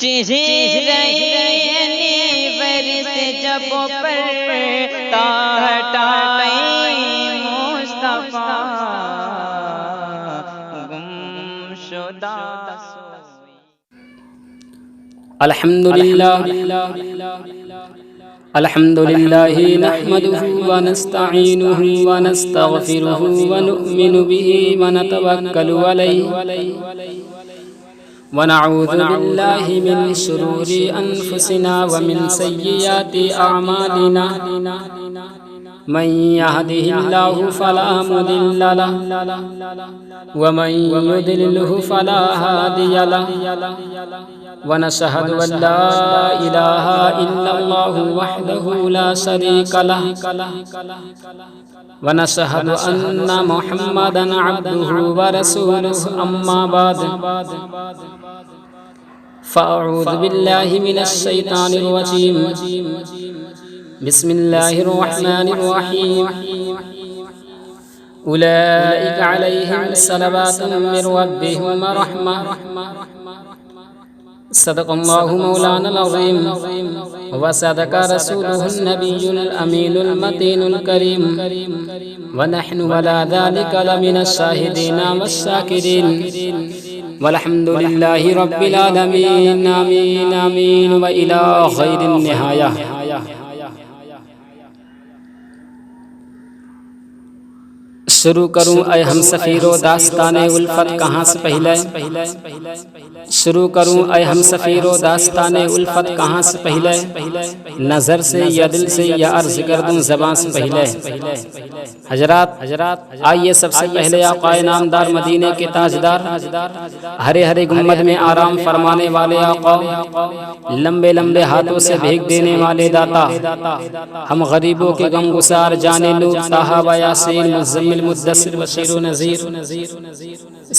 چہرۂ برس جب پر تا ہٹائیں مصطفیٰ گم شدہ الحمد لله نحمده ونستعينه ونستغفره ونؤمن به ونتوكل عليه ونعوذ بالله من شرور أنفسنا ومن سيئات أعمالنا من يهده الله فلا مضل له ومن يضلله فلا هادي له ونشهد أن لا إله إلا الله وحده لا شريك له ونشهد أن محمدا عبده ورسوله أما بعد فأعوذ بالله من الشيطان الرجيم بسم الله الرحمن الرحيم أولئك عليهم صلوات من ربهم ورحمة صدق الله مولانا العظيم وصدق رسوله النبي الأمين المتين الكريم ونحن على ذلك لمن الشاهدين والشاكرين والحمد لله رب العالمين آمين آمين وإلى غير النهاية. شروع کروں اے ہم سفیر و داستان الفت کہاں سے پہلے شروع کروں اے ہم سفیر و داستان الفت کہاں سے پہلے نظر سے یا دل سے یا عرض کر دوں زبان سے پہلے. حضرات آئیے سب سے پہلے آقا نامدار مدینے کے تاجدار ہرے ہرے گنبد میں آرام فرمانے والے آقا لمبے لمبے ہاتھوں سے بھیگ دینے والے داتا ہم غریبوں کے غم گسار جانے لوگ صحابہ یاسین مزمل مدثر بشیر و نذیر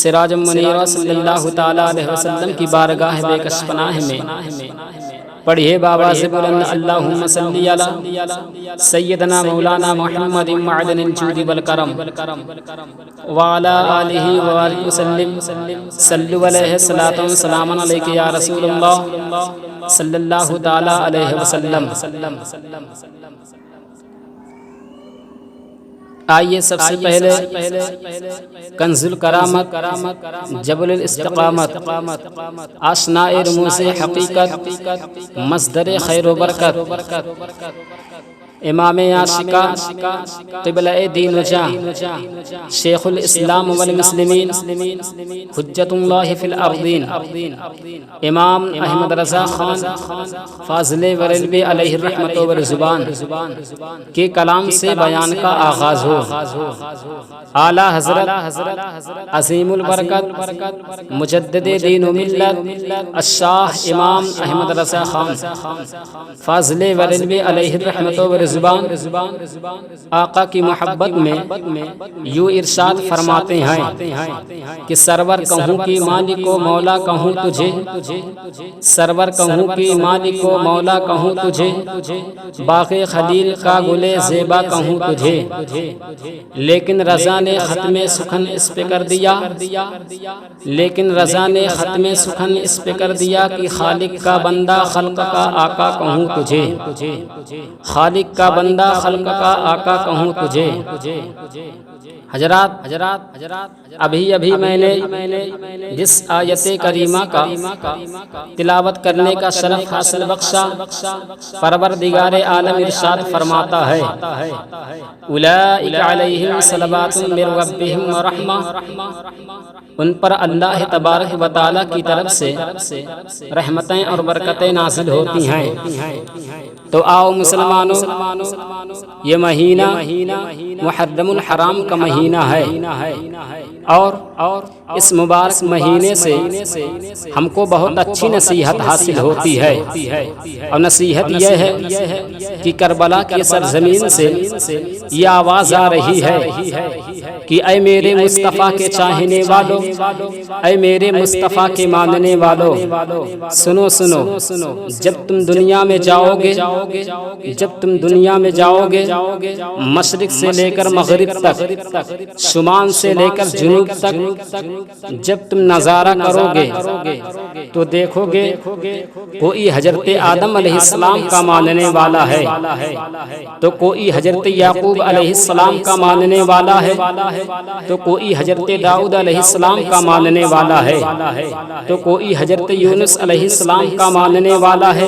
سراج منیر صلی اللہ تعالی علیہ وسلم کی بارگاہ بے کش پناہ میں پڑھیے بابا سے بلند اللہم صلی علی سیدنا مولانا محمد معدن الجود والکرم وعلی آلہ وآلہ وسلم صلو علیہ الصلاۃ والسلام علیک یا رسول اللہ صلی اللہ تعالی علیہ وسلم. آئیے سب سے پہلے کنز الکرامت جبل الاستقامت آشناء رموز حقیقت مصدر خیر و برکت امام عاشقہ قبلہ دین و جاں شیخ الاسلام والمسلمین حجت اللہ فی الارضین امام احمد رضا خان فاضل ورلوی علیہ الرحمت والرضوان کے کلام سے بیان کا آغاز ہو. اعلیٰ حضرت عظیم البرکت مجدد دین و ملت الشاہ امام احمد رضا خان فاضل ورلوی علیہ الرحمت والرضوان آقا کی محبت میں یوں ارشاد فرماتے ہیں کہ سرور کہوں کہ مالک و مولا کہوں تجھے سرور کہوں کہ مالک و مولا کہوں تجھے باغ خلیل کا گلے زیبا کہوں تجھے لیکن رضا نے ختم سخن اس پہ کر دیا لیکن رضا نے ختم سخن اس پہ کر دیا کہ خالق کا بندہ خلق کا آقا کہوں تجھے خالق کا بندہ خلق کا آقا کہوں تجھے. حضرات ابھی میں نے جس آیت کریمہ کا تلاوت کرنے کا شرف حاصل بخشا پروردگار عالم ارشاد فرماتا ہے اولئک علیہم صلوات من ربہم ورحمہ ان پر اللہ تبارک و تعالی کی طرف سے رحمتیں اور برکتیں نازل ہوتی ہیں. تو آؤ مسلمانوں یہ مہینہ محرم الحرام کا مہینہ ہے اور اس مبارک مہینے سے ہم کو بہت اچھی نصیحت حاصل ہوتی ہے اور نصیحت یہ ہے کہ کربلا کی سرزمین سے یہ آواز آ رہی ہے کہ کہ اے میرے مصطفیٰ کے چاہنے والو، اے میرے مصطفیٰ کے ماننے والو، سنو سنو، جب تم دنیا میں جاؤ گے، جب تم دنیا میں جاؤ گے، مشرق سے لے کر مغرب تک، شمال سے لے کر جنوب تک، جب تم نظارہ کرو گے تو دیکھو گے کوئی حضرت آدم علیہ السلام کا ماننے والا ہے، تو کوئی حضرت یعقوب علیہ السلام کا ماننے والا ہے، تو کوئی حضرت داؤد علیہ السلام کا ماننے والا ہے، تو کوئی حضرت یونس علیہ السلام کا ماننے والا ہے،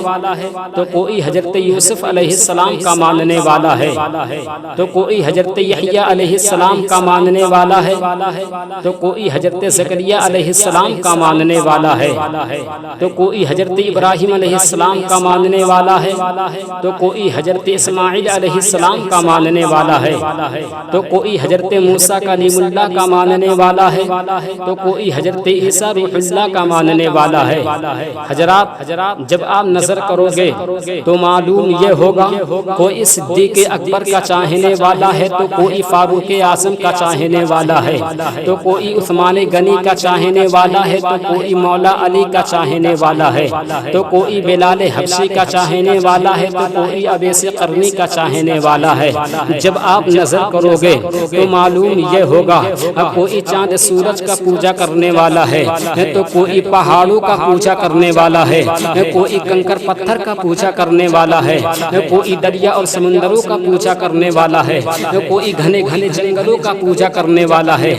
تو کوئی حضرت یوسف علیہ السلام کا ماننے والا ہے، تو کوئی حضرت یحییٰ علیہ السلام کا ماننے والا ہے، تو کوئی حضرت زکریا علیہ السلام کا ماننے والا ہے، تو کوئی حضرت ابراہیم علیہ السلام کا ماننے والا ہے، تو کوئی حضرت اسماعیل علیہ السلام کا ماننے والا ہے، تو کوئی حضرت موسیٰ کلیم اللہ کا ماننے والا ہے، تو کوئی حضرت عیسیٰ روح اللہ کا ماننے والا ہے۔ حضرات جب آپ نظر کرو گے تو معلوم یہ ہوگا کوئی صدیق اکبر کا چاہنے والا ہے، تو کوئی فاروق اعظم کا چاہنے والا ہے، تو کوئی عثمان غنی کا چاہنے والا ہے، تو کوئی مولا علی کا چاہنے والا ہے، تو کوئی بلال حبشی کا چاہنے والا ہے، تو کوئی اویس قرنی کا چاہنے والا ہے۔ جب آپ نظر کرو گے تو معلوم یہ ہوگا کوئی چاند سورج کا پوجا کرنے والا ہے، تو کوئی پہاڑوں کا پوجا کرنے والا ہے، کوئی کنکر پتھر کا پوجا کرنے والا ہے، کوئی دریا اور سمندروں کا پوجا کرنے والا ہے، کوئی گھنے گھنے جنگلوں کا پوجا کرنے والا ہے،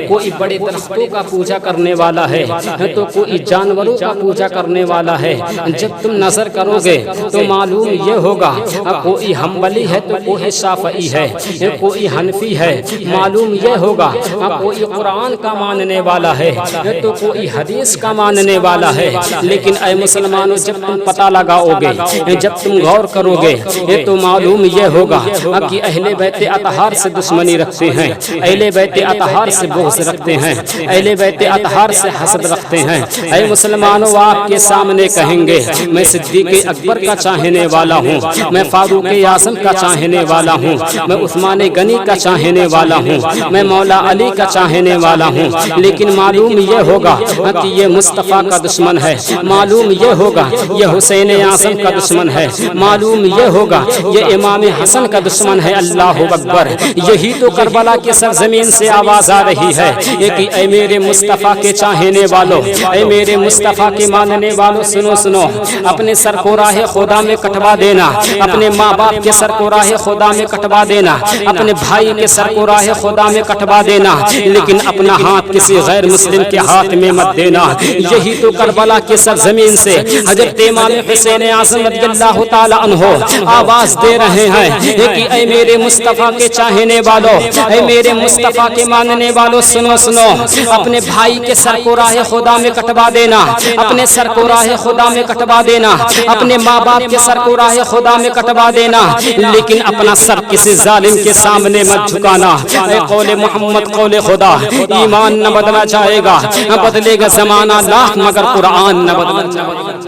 کوئی بڑے درختوں کا پوجا کرنے والا ہے، تو کوئی جانوروں کا پوجا کرنے والا ہے۔ جب تم نظر کرو گے تو معلوم یہ ہوگا کوئی حنبلی ہے، تو کوئی شافعی ہے، کوئی حنفی ہے، معلوم یہ ہوگا کوئی قرآن کا ماننے والا ہے، تو کوئی حدیث کا ماننے والا ہے۔ لیکن اے مسلمانوں، جب تم پتہ لگاؤ گے، جب تم غور کرو گے تو معلوم یہ ہوگا کہ اہل بیت اطہار سے دشمنی رکھتے ہیں، اہل بیت اطہار سے بغض رکھتے ہیں، اہل بیت اطہار سے حسد رکھتے ہیں۔ اے مسلمانوں، آپ کے سامنے کہیں گے میں صدیق اکبر کا چاہنے والا ہوں، میں فاروق اعظم کا چاہنے والا ہوں، میں عثمان غنی کا چاہنے والا ہوں، میں مولا علی کا چاہنے والا ہوں۔ لیکن معلوم یہ ہوگا کہ یہ مصطفیٰ کا دشمن ہے، معلوم یہ ہوگا یہ حسین اعظم کا دشمن ہے، معلوم یہ ہوگا یہ امام حسن کا دشمن ہے۔ اللہ اکبر! یہی تو کربلا کی سرزمین سے آواز آ رہی ہے کہ اے میرے مصطفیٰ کے چاہنے والوں، اے میرے مصطفیٰ کے ماننے والوں، سنو سنو، اپنے سر کو راہ خدا میں کٹوا دینا، اپنے ماں باپ کے سر کو راہ خدا میں کٹوا دینا، اپنے بھائی کے سر کو راہ خدا میں کٹوا دینا، لیکن اپنا ہاتھ کسی غیر مسلم کے ہاتھ میں مت دینا۔ یہی تو کربلا کی سرزمین سے حضرت امام حسین اعظم رضی اللہ تعالی عنہ آواز دے رہے ہیں کہ اے میرے مصطفیٰ کے چاہنے والوں، اے میرے مصطفیٰ کے ماننے والوں، سنو سنو، اپنے بھائی کے سر کو راہ خدا میں کٹوا دینا، اپنے سر کو راہ خدا میں کٹوا دینا، اپنے ماں باپ کے سر کو راہ خدا میں کٹوا دینا، لیکن اپنا سر کسی ظالم کے سامنے مت جھکانا۔ اے قول محمد قول خدا، ایمان نہ بدلا جائے گا، بدلے گا زمانہ لاکھ مگر قرآن نہ بدلا جائے گا،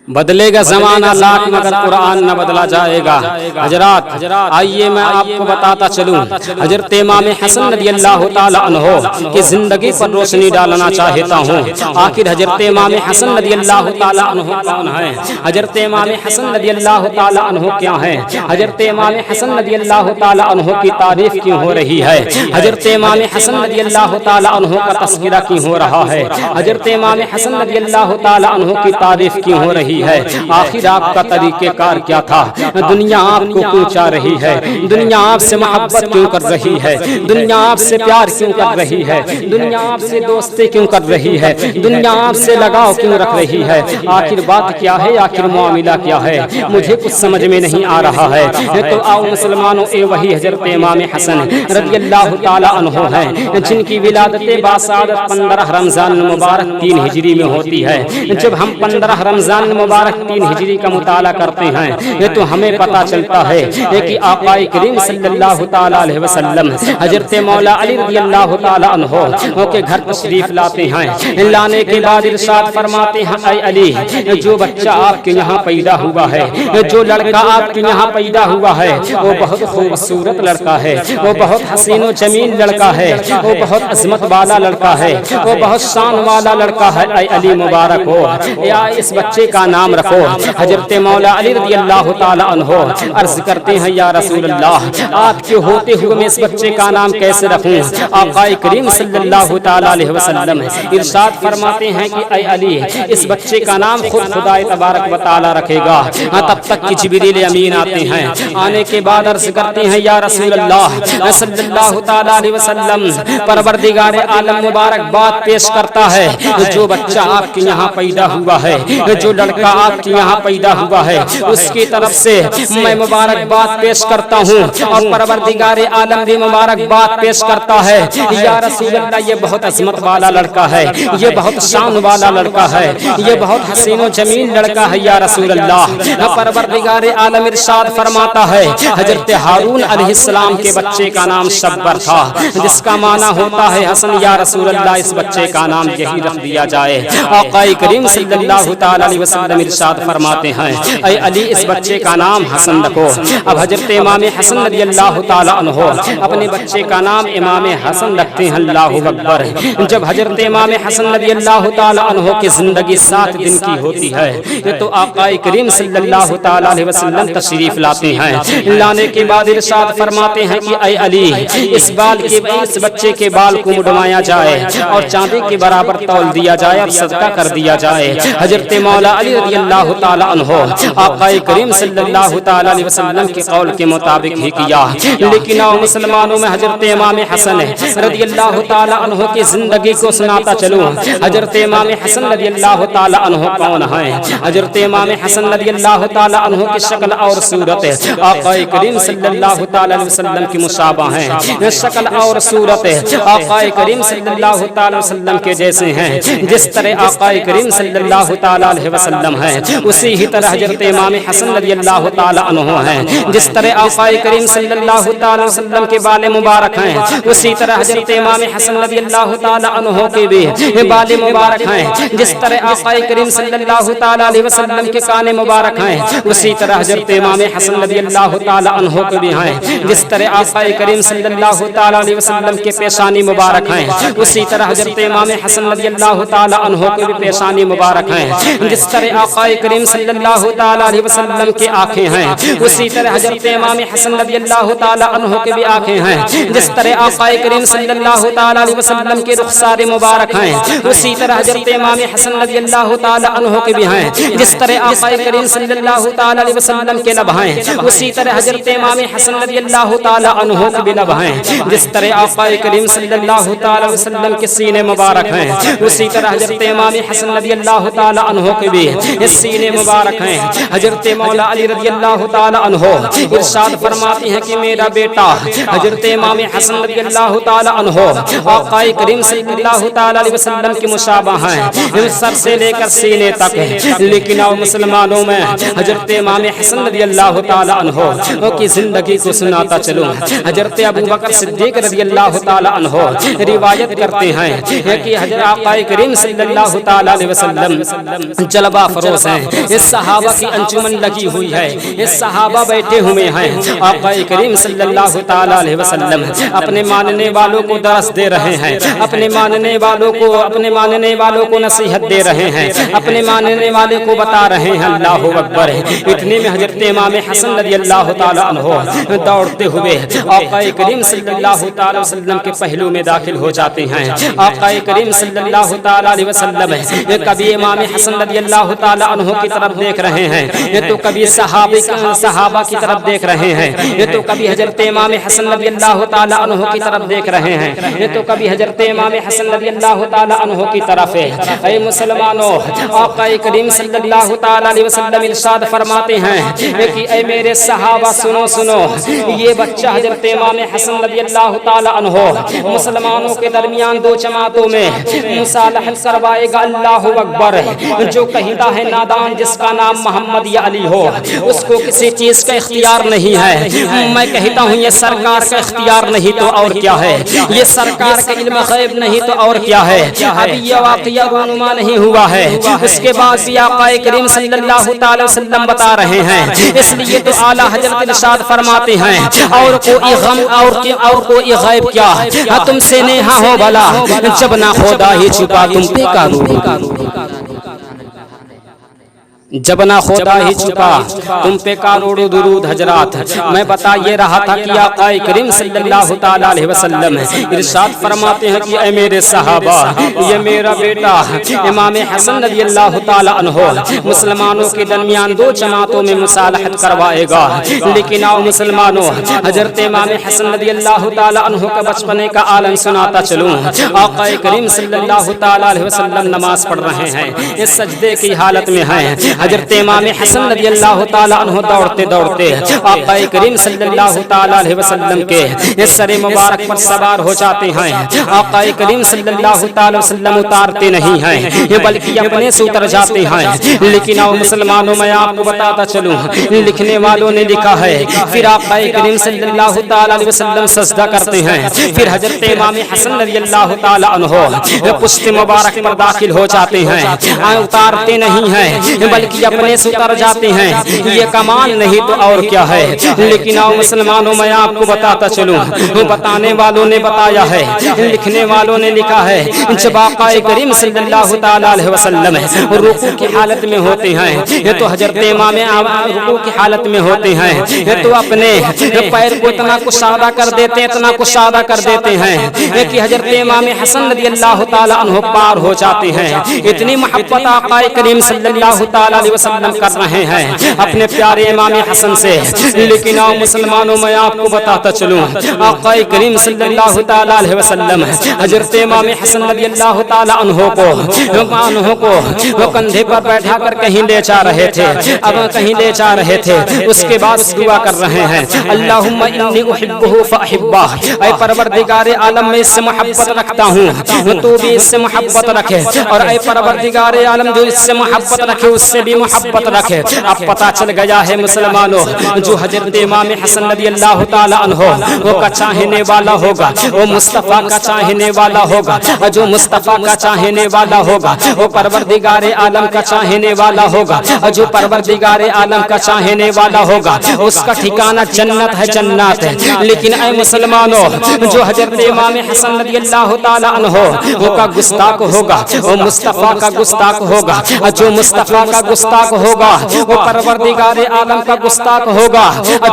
بدلے گا زمانہ لاکھ مگر قرآن نہ بدلا جائے گا۔ حضرات آئیے میں آپ کو بتاتا چلوں، حضرت امام حسن رضی اللہ تعالی عنہ کی زندگی پر روشنی ڈالنا چاہتا ہوں۔ آخر حضرت امام حسن رضی اللہ تعالی عنہ کون ہیں؟ حضرت امام حسن رضی اللہ تعالی عنہ کیا ہیں؟ حضرت امام حسن رضی اللہ تعالی عنہ کی تعریف کیوں ہو رہی ہے؟ حضرت امام حسن رضی اللہ تعالی عنہ کا تذکرہ کیوں ہو رہا ہے؟ حضرت امام حسن رضی اللہ تعالی عنہ کی تعریف کیوں ہو رہی ہے؟ آخر آپ کا طریقہ کار کیا تھا؟ دنیا آپ کو کیوں چاہ رہی ہے؟ دنیا آپ سے محبت کیوں کر رہی ہے؟ دنیا آپ سے پیار کیوں کر رہی ہے؟ دنیا آپ سے دوستی کیوں کر رہی ہے؟ دنیا آپ سے لگاؤ کیوں رکھ رہی ہے؟ آخر بات کیا ہے؟ آخر معاملہ کیا ہے؟ مجھے کچھ سمجھ میں نہیں آ رہا ہے۔ تو آؤ مسلمانوں، اے وہی حضرت امام حسن رضی اللہ تعالی عنہ ہیں جن کی ولادت باسعادت 15 رمضان مبارک 3 ہجری میں ہوتی ہے۔ جب ہم 15 رمضان مبارک 3 ہجری کا مطالعہ کرتے ہیں تو ہمیں پتہ چلتا ہے کہ آقا کریم صلی اللہ تعالی علیہ وسلم حضرت مولا علی رضی اللہ تعالی عنہ کے گھر تشریف لاتے ہیں. لانے کے بعد ارشاد فرماتے ہیں اے علی جو بچہ آپ کے یہاں پیدا ہوا ہے, جو لڑکا آپ کے یہاں پیدا ہوا ہے وہ بہت خوبصورت لڑکا ہے, وہ بہت حسین و جمیل لڑکا ہے, وہ بہت عظمت والا لڑکا ہے, وہ بہت شان والا لڑکا ہے. اے علی مبارک ہو یا اس بچے کا نام رکھو. حضرت مولا علی رضی اللہ تعالی عنہ عرض کرتے ہیں یا رسول اللہ آپ کے ہوتے ہوئے میں اس بچے کا نام کیسے رکھوں؟ آقا کریم صلی اللہ تعالی علیہ وسلم ارشاد فرماتے ہیں کہ اے علی اس بچے کا نام خود خدا تبارک و تعالی رکھے گا. تب تک کہ جبریل امین آتے ہیں. آنے کے بعد عرض کرتے ہیں یا رسول اللہ صلی اللہ تعالی علیہ وسلم پروردگار عالم مبارک بات پیش کرتا ہے جو بچہ آپ کے یہاں پیدا ہوا ہے, جو لڑکا آپ کے یہاں پیدا ہوا ہے اس کی طرف سے میں مبارک بات پیش کرتا ہوں اور پروردگار عالم بھی مبارک بات پیش کرتا ہے یا رسول اللہ یہ بہت عظمت والا لڑکا ہے, یہ بہت شان والا لڑکا ہے, یہ بہت حسین و جمیل لڑکا ہے یا رسول اللہ. پروردگار عالم ارشاد فرماتا ہے حضرت ہارون علیہ السلام کے بچے کا نام شبر تھا جس کا معنی ہوتا ہے حسن. یا رسول اللہ اس بچے کا نام یہی رکھ دیا جائے. آقا کریم صلی اللہ تعالی علیہ وسلم ارشاد فرماتے ہیں اے علی اس بچے کا نام حسن رکھو. اب حضرت امام حسن رضی اللہ تعالی عنہ اپنے بچے کا نام امام حسن رکھتے ہیں. اللہ اکبر. جب حضرت امام حسن رضی اللہ تعالی عنہ کی زندگی 7 دن کی ہوتی ہے تو آقا کریم صلی اللہ تعالی علیہ وسلم تشریف لاتے ہیں. لانے کے بعد ارشاد فرماتے ہیں کہ اے علی اس بچے کے بال کو مڈوایا جائے اور چاندی کے برابر تول دیا جائے اور صدقہ کر دیا جائے. حضرت مولا علی رضی اللہ تعالی عنہ آقا کریم صلی اللہ تعالی علیہ وسلم کے قول کے مطابق ہی کیا. لیکن مسلمانوں میں حضرت امام حسن رضی اللہ تعالی عنہ کی زندگی کو سناتا چلوں. حضرت امام حسن رضی اللہ تعالی عنہ کون ہیں؟ حضرت امام حسن رضی اللہ تعالی عنہ کی شکل اور صورت آقا کریم صلی اللہ تعالی علیہ وسلم کی مشابہ ہیں. شکل اور صورت آقا کریم صلی اللہ تعالی وسلم کے جیسے ہیں. جس طرح آقا کریم صلی اللہ تعالی علیہ وسلم ہیں اسی ہی طرح حضرت امام حسن رضی اللہ تعالی عنہ ہیں. جس طرح آقا کریم صلی اللہ تعالی وسلم کے بال مبارک ہیں اسی طرح حضرت امام حسن رضی اللہ تعالی عنہ کے بھی بال مبارک ہیں. جس طرح آقا کریم صلی اللہ تعالی علیہ وسلم کے کان مبارک ہیں اسی طرح حضرت امام حسن رضی اللہ تعالی عنہ کے بھی ہیں. جس طرح آقا کریم صلی اللہ تعالی علیہ وسلم کے پیشانی مبارک ہیں اسی طرح حضرت امام حسن رضی اللہ تعالی عنہ کے بھی پیشانی مبارک ہیں. جس طرح آقا کریم صلی اللہ تعالی علیہ وسلم کی آنکھیں ہیں اسی طرح حضرت امام حسن رضی اللہ تعالی عنہ کے بھی آنکھیں ہیں. جس طرح آقا کریم صلی اللہ تعالی علیہ وسلم کے رخسار مبارک ہیں اسی طرح حضرت امام حسن رضی اللہ تعالی عنہ کے بھی ہیں. جس طرح آقا کریم صلی اللہ تعالی علیہ وسلم کے لب ہیں اسی طرح حضرت امام حسن رضی اللہ تعالی عنہ کے بھی لب ہیں. جس طرح آقا کریم صلی اللہ تعالی وسلم کے سینے مبارک ہیں اسی طرح حضرت امام حسن رضی اللہ تعالی عنہ کے بھی سینے مبارک ہیں. حضرت مولا علی رضی اللہ تعالی عنہ ارشاد فرماتے ہیں کہ میرا بیٹا حضرت امام حسن رضی اللہ تعالی عنہ آقا کریم صلی اللہ تعالی علیہ وسلم کی مشابہ ہیں سر سے لے کر سینے تک. لیکن مسلمانوں میں حضرت امام حسن رضی اللہ تعالی عنہ کی زندگی کو سناتا چلوں. حضرت ابو بکر صدیق رضی اللہ تعالی عنہ روایت کرتے ہیں کہ حضرت آقا کریم صلی اللہ تعالی علیہ وسلم جلوہ فروز ہیں. اس صحابہ کی انجمن لگی ہوئی ہے, اس صحابہ بیٹھے ہوئے ہیں. آقا کریم صلی اللہ تعالی علیہ وسلم اپنے ماننے والوں کو درس دے رہے ہیں, اپنے ماننے والوں کو نصیحت دے رہے ہیں, اپنے ماننے والے کو بتا رہے ہیں. اللہ اکبر. اتنے میں حضرت امام حسن رضی اللہ تعالی عنہ دوڑتے ہوئے آقا کریم صلی اللہ تعالی وسلم کے پہلو میں داخل ہو جاتے ہیں. آقا کریم صلی اللہ تعالی علیہ وسلم کبھی امام حسن رضی اللہ تعالی عنہ کی طرف دیکھ رہے ہیں تو کبھی صحابہ کی طرف دیکھ رہے ہیں تو کبھی حضرت امام حسن رضی اللہ تعالی عنہ کی طرف دیکھ رہے ہیں تو کبھی حضرت امام حسن رضی اللہ تعالی عنہ کی طرف. اے مسلمانوں آقا کریم صلی اللہ تعالی علیہ وسلم ارشاد فرماتے ہیں کہ اے میرے صحابہ سنو یہ بچہ حضرت امام حسن رضی اللہ تعالی عنہ مسلمانوں کے درمیان 2 جماعتوں میں مصالحت کروائے گا. اللہ اکبر. جو کہتا ہے نادان جس کا نام محمد یا علی ہو، اس کو کسی چیز کا اختیار نہیں ہے۔ میں کہتا ہوں یہ سرکار کا اختیار نہیں تو اور کیا ہے، یہ سرکار کا علم غیب نہیں تو اور کیا ہے۔ ابھی یہ واقعہ رونما نہیں ہوا ہے، اس کے بعد بھی آقا کریم صلی اللہ تعالی وسلم بتا رہے ہیں۔ اس لیے تو اعلیٰ حضرت ارشاد فرماتے ہیں اور کوئی غم اور کوئی غیب کیا تم سے نیہا ہو بھلا، جب نہ خدا ہی چھپا تم پہ کاروڑ، جب نہ خدا ہی چھپا تم پہ کروڑوں درود حضرات۔ میں بتا یہ رہا تھا کہ آقا کریم صلی اللہ تعالی علیہ وسلم ارشاد فرماتے ہیں کہ اے میرے صحابہ، یہ میرا بیٹا امام حسن رضی اللہ تعالی عنہ مسلمانوں کے درمیان دو جماعتوں میں مصالحت کروائے گا، لیکن آؤ مسلمانوں حضرت امام حسن رضی اللہ تعالی عنہ کا بچپنے کا عالم سناتا چلوں۔ آقا کریم صلی اللہ تعالی علیہ وسلم نماز پڑھ رہے ہیں، اس سجدے کی حالت میں ہیں۔ حضرت امام حسن رضی اللہ تعالی عنہ دوڑتے دوڑتے آقا کریم صلی اللہ تعالی علیہ وسلم کے اس سر مبارک پر سوار ہو جاتے ہیں۔ آقا کریم صلی اللہ تعالی وسلم اتارتے نہیں ہیں بلکہ اپنے سے اتر جاتے ہیں۔ لیکن آؤ مسلمانوں میں آپ کو بتاتا چلوں، لکھنے والوں نے لکھا ہے پھر آقا کریم صلی اللہ تعالی علیہ وسلم سجدہ کرتے ہیں، پھر حضرت امام حسن رضی اللہ تعالی عنہ پشت مبارک پر داخل ہو جاتے ہیں، اتارتے نہیں ہیں بلکہ اپنے سے اتر جاتے ہیں۔ یہ کمال نہیں تو اور کیا ہے۔ لیکن آؤ مسلمانوں میں آپ کو بتاتا چلوں، بتانے والوں نے بتایا ہے، لکھنے والوں نے لکھا ہے جب آقا کریم صلی اللہ تعالی علیہ وسلم رکوع کی حالت میں ہوتے ہیں، یہ تو حضرت امام رکوع کی حالت میں ہوتے ہیں، یہ تو اپنے پیر کو اتنا کشادہ کر دیتے ہیں، اتنا کشادہ کر دیتے ہیں کہ حضرت امام حسن رضی اللہ تعالی عنہ پار ہو جاتے ہیں۔ اتنی محبت آقا کریم صلی اللہ تعالی علیہ وسلم کر رہے ہیں اپنے پیارے امام حسن سے۔ لیکن آؤ مسلمانوں میں آپ کو بتاتا چلوں، آقا کریم صلی اللہ تعالی علیہ وسلم حضرت امام حسن رضی اللہ تعالی عنہ کو وہ کندھے پر بیٹھا کر کہیں لے جا رہے تھے، اب کہیں لے جا رہے تھے۔ اس کے بعد دعا کر رہے ہیں اللہم انی احبہ فاحبہ، اے پروردگار عالم میں اس سے محبت رکھتا ہوں، تو بھی اس سے محبت رکھے، اور اے پروردگار عالم جو اس سے محبت رکھے اس سے بھی محبت رکھے۔ اب پتا چل گیا ہے مسلمانوں، جو حضرت امام حسن رضی اللہ تعالی عنہ وہ کا چاہنے والا ہوگا، وہ مصطفیٰ کا چاہنے والا ہوگا، جو مصطفیٰ کا چاہنے والا ہوگا وہ پروردگار عالم کا چاہنے والا ہوگا، جو پروردگار عالم کا چاہنے والا ہوگا اس کا ٹھکانہ جنت ہے، جنات ہے۔ لیکن اے مسلمانوں، جو حضرت امام حسن رضی اللہ تعالی عنہ وہ کا گستاخ ہوگا، وہ مصطفیٰ کا گستاخ ہوگا، جو مصطفیٰ کا گستاخ ہوگا وہ پروردگار عالم کا گستاخ ہوگا،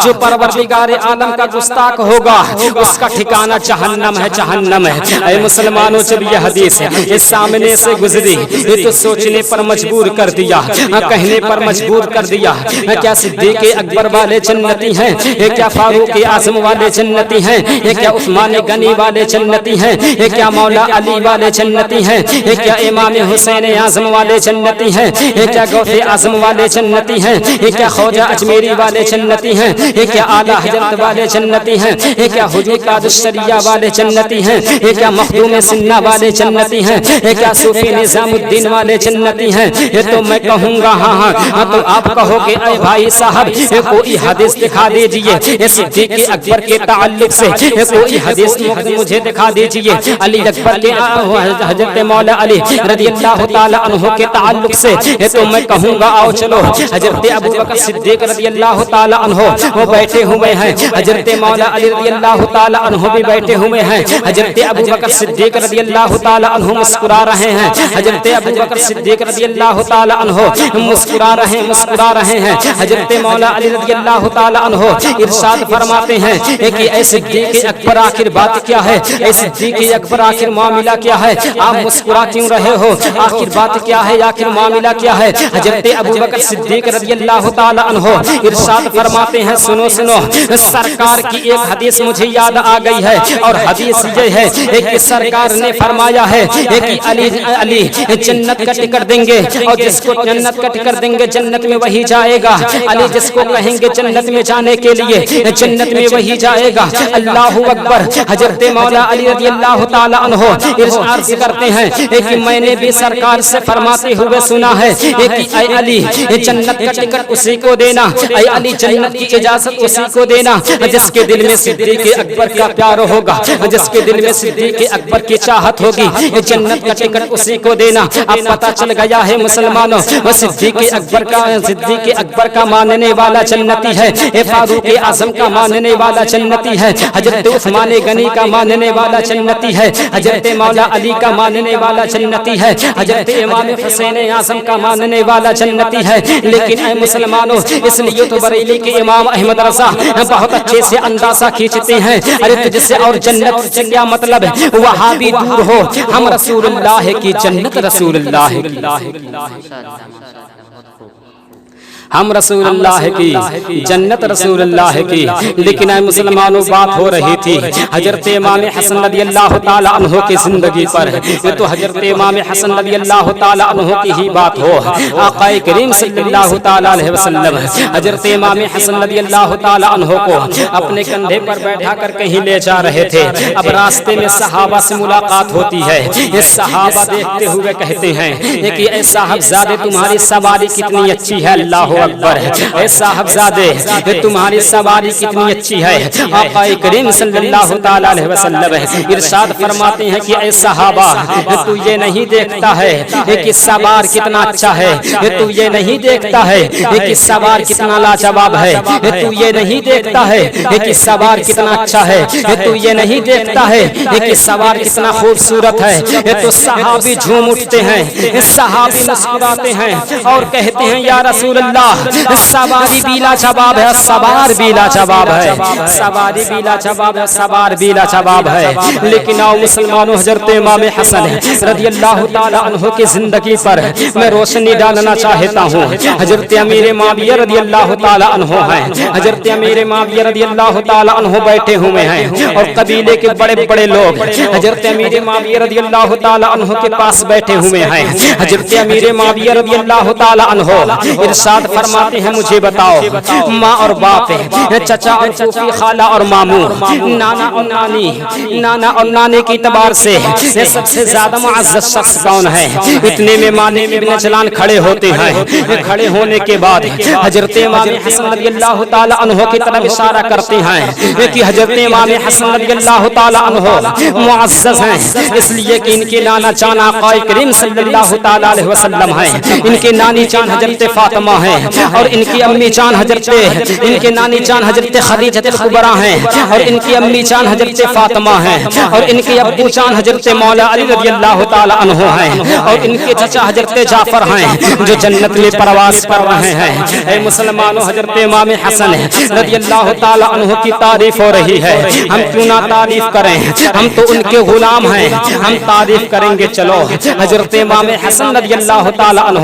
جو پروردگار عالم کا گستاخ ہوگا اس کا ٹھکانہ جہنم ہے، جہنم ہے۔ اے مسلمانوں، جب یہ حدیث اس سامنے سے گزری یہ تو سوچنے پر مجبور کر دیا، کہنے پر مجبور کر دیا، کیا صدیق اکبر والے جنتی ہیں، کیا فاروق اعظم والے جنتی ہیں، کیا عثمان غنی والے جنتی ہیں، کیا مولا علی والے جنتی ہیں، کیا امام حسین اعظم والے جنتی ہیں، کیا غوث اعظم والے جنتی ہیں، کیا خواجہ اجمیری والے جنتی ہیں، کیا اعلیٰ حضرت والے جنتی ہیں، کیا حضور تاج الشریعہ والے جنتی ہیں، کیا مخدوم سنہ والے جنتی ہیں، کیا صوفی نظام الدین والے جنتی ہیں۔ یہ تو میں کہوں گا ہاں ہاں، تو آپ کہو کہ اے بھائی صاحب کوئی حدیث دکھا دیجئے صدیق اکبر کے تعلق سے، کوئی حدیث مجھے دکھا دیجئے علی اکبر کے حضرت مولا علی رضی اللہ تعالی عنہ کے تعلق سے۔ تو میں کہوں گا آؤ چلو حضرت ابو بکر صدیق رضی اللہ تعالی عنہ وہ بیٹھے ہوئے ہیں، حضرت مولا علی رضی اللہ تعالی عنہ بھی بیٹھے ہوئے ہیں، حضرت ابو بکر صدیق رضی اللہ تعالی عنہ مسکرا رہے ہیں، حضرت ابو بکر صدیق رضی اللہ تعالی عنہ مسکرا رہے ہیں، حضرت مولا علی رضی اللہ تعالی عنہ ارشاد فرماتے ہیں کہ اے صدیق اکبر آخر بات کیا ہے، اے صدیق اکبر آخر معاملہ کیا ہے، آپ مسکرا کیوں رہے ہو، آخر بات کیا ہے، آخر معاملہ کیا ہے۔ حضرت ابو بکر صدیق رضی اللہ تعالی عنہ ارشاد فرماتے ہیں سنو سنو، سرکار کی ایک حدیث مجھے یاد آ گئی ہے، اور حدیث یہ ہے کہ سرکار نے فرمایا ہے کہ علی جنت کا ٹکٹ دیں گے، اور جس کو جنت کا ٹکٹ دیں گے جنت میں وہی جائے گا، علی جس کو کہیں گے جنت میں جانے کے لیے جنت میں وہی جائے گا۔ اللہ اکبر۔ حضرت مولا علی رضی اللہ تعالی عنہ عرض کرتے ہیں کہ میں نے بھی سرکار سے فرماتے ہوئے سنا ہے کہ اے علی جنت کا ٹکٹ اسی کو دینا، اے علی جنت کی اجازت اسی کو دینا جس کے دل میں صدیق اکبر کا پیار ہوگا، جس کے دل میں صدیق اکبر کی چاہت ہوگی، جنت کا ٹکٹ اسی کو دینا۔ اب پتہ چل گیا ہے مسلمانوں، صدیق اکبر کا ماننے والا جنتی ہے، فاروق اعظم کا ماننے والا جنتی ہے، حضرت عثمان غنی کا ماننے والا جنتی ہے، حضرت مولا علی کا ماننے والا جنتی ہے، حضرت امام حسین اعظم کا ماننے والا جنتی ہے۔ لیکن اے مسلمانوں، اس لیے تو بریلی کے امام احمد رضا بہت اچھے سے اندازہ کھینچتے ہیں، ارے تجھ سے اور جنت سے کیا مطلب ہے، وہاں بھی دور ہو، ہم رسول اللہ کی جنت، رسول اللہ کی، ہم رسول اللہ کی جنت، رسول اللہ کی۔ لیکن اے مسلمانوں، بات ہو رہی تھی حضرت امام حسن رضی اللہ تعالی عنہ کی زندگی پر، یہ تو حضرت امام حسن رضی اللہ تعالی عنہ کی ہی بات ہو۔ آقا کریم صلی اللہ تعالی علیہ وسلم حضرت امام حسن رضی اللہ تعالی عنہ کو اپنے کندھے پر بیٹھا کر کہیں لے جا رہے تھے۔ اب راستے میں صحابہ سے ملاقات ہوتی ہے، یہ صحابہ دیکھتے ہوئے کہتے ہیں کہ اے صاحبزادے تمہاری سواری کتنی اچھی ہے، اللہ اکبر، اے صاحبزادے تمہاری سواری کتنی اچھی ہے۔ آقا کریم صلی اللہ تعالی علیہ وسلم ارشاد فرماتے ہیں کہ اے صحابہ تو یہ نہیں دیکھتا ہے کہ سوار کتنا اچھا ہے، تو یہ نہیں دیکھتا ہے کہ سوار کتنا لاجواب ہے، تو یہ نہیں دیکھتا ہے کہ سوار کتنا اچھا ہے، تو یہ نہیں دیکھتا ہے کہ سوار کتنا خوبصورت ہے۔ تو صحابی جھوم اٹھتے ہیں، صحابی مسکراتے ہیں اور کہتے ہیں یا رسول اللہ سواری بھی لاجواب ہے، سوار بھی لاجواب ہے، سواری بھی لاجواب ہے، سوار بھی لاجواب ہے۔ لیکن آؤ مسلمانوں، حضرت امام حسن رضی اللہ تعالی عنہ کی زندگی پر میں روشنی ڈالنا چاہتا ہوں۔ حضرت امیر معاویہ رضی اللہ تعالی عنہ ہیں، حضرت امیر معاویہ رضی اللہ تعالی عنہ بیٹھے ہوئے ہیں اور قبیلے کے بڑے بڑے لوگ حضرت امیر معاویہ رضی اللہ تعالی عنہ کے پاس بیٹھے ہوئے ہیں۔ حضرت امیر معاویہ رضی اللہ تعالی عنہ ارشاد فرماتے ہیں مجھے بتاؤ، ماں اور باپ، چچا اور پھوپھی، خالہ اور ماموں، نانا اور نانی، نانا اور نانے کی اعتبار سے سب سے زیادہ معزز شخص کون ہے؟ اتنے میں مالک ابن جلان کھڑے ہوتے ہیں۔ کھڑے ہونے کے بعد حضرت امام حسن رضی اللہ تعالی عنہ کی طرف اشارہ کرتے ہیں کہ حضرت امام حسن رضی اللہ تعالی عنہ معزز ہیں، اس لیے کہ ان کے نانا جان آقا کریم صلی اللہ تعالی علیہ وسلم ہیں، ان کے نانی جان حضرت فاطمہ ہیں، اور ان کی امی جان ان کے نانی جان حضرت خدیجہ الکبریٰ ہیں، اور ان کی امی جان حضرت فاطمہ ہیں، اور ان کے ابو جان حضرت مولا علی رضی اللہ تعالی عنہ ہیں، اور ان کے چچا حضرت جعفر ہیں جو جنت میں پرواز کر رہے ہیں۔ اے مسلمانوں، حضرت امام حسن رضی اللہ تعالی عنہ کی تعریف ہو رہی ہے، ہم کیوں نہ تعریف کریں، ہم تو ان کے غلام ہیں، ہم تعریف کریں گے۔ چلو، حضرت امام حسن رضی اللہ تعالی عنہ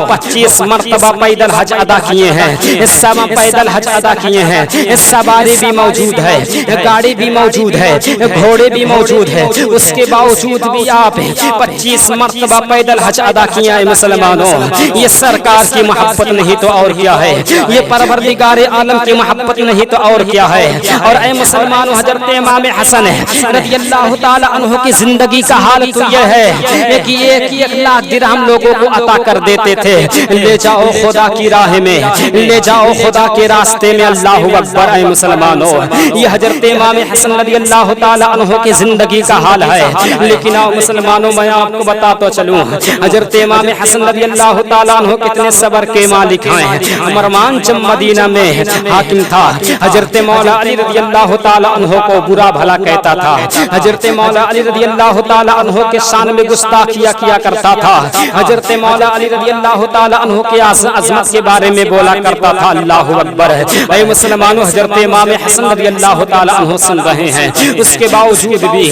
25 مرتبہ پیدل حج ادا کیے ہیں، اس سما پیدل حج ادا کیے ہیں، اس سواری بھی موجود ہے، گاڑی بھی موجود ہے، گھوڑے بھی موجود ہے، اس کے باوجود بھی آپ 25 مرتبہ پیدل حج ادا کیا ہے۔ مسلمانوں، یہ سرکار کی محبت نہیں تو اور کیا ہے، یہ پروردگار عالم کی محبت نہیں تو اور کیا ہے۔ اور اے مسلمانوں، حضرت امام حسن رضی اللہ تعالی عنہ کی زندگی کا حال تو یہ ہے کہ 1 لاکھ درہم لوگوں کو عطا کر دیتے تھے، لے جاؤ خدا کی راہ میں، لے جاؤ خدا کے راستے میں، اللہ اکبر۔ اے مسلمانوں، یہ حضرت امام حسن رضی اللہ تعالی عنہ کی زندگی کا حال ہے۔ لیکن آؤ مسلمانوں، میں آپ کو بتاتا چلوں، حضرت امام حسن رضی اللہ تعالی عنہ کتنے صبر کے مالک ہیں۔ مروان جب مدینہ میں حاکم تھا، حضرت مولا علی رضی اللہ تعالی عنہ کو برا بھلا کہتا تھا، حضرت مولا علی رضی اللہ تعالی عنہ کے شان میں گستاخیاں کیا کرتا تھا، حضرت مولا علی رضی اللہ تعالی عنہ کے عظمت کے بارے میں بولا کرتا تھا، اللہ اکبر۔ اے مسلمانوں، حضرت امام حسن رضی اللہ تعالی عنہ سن رہے ہیں، اس کے باوجود بھی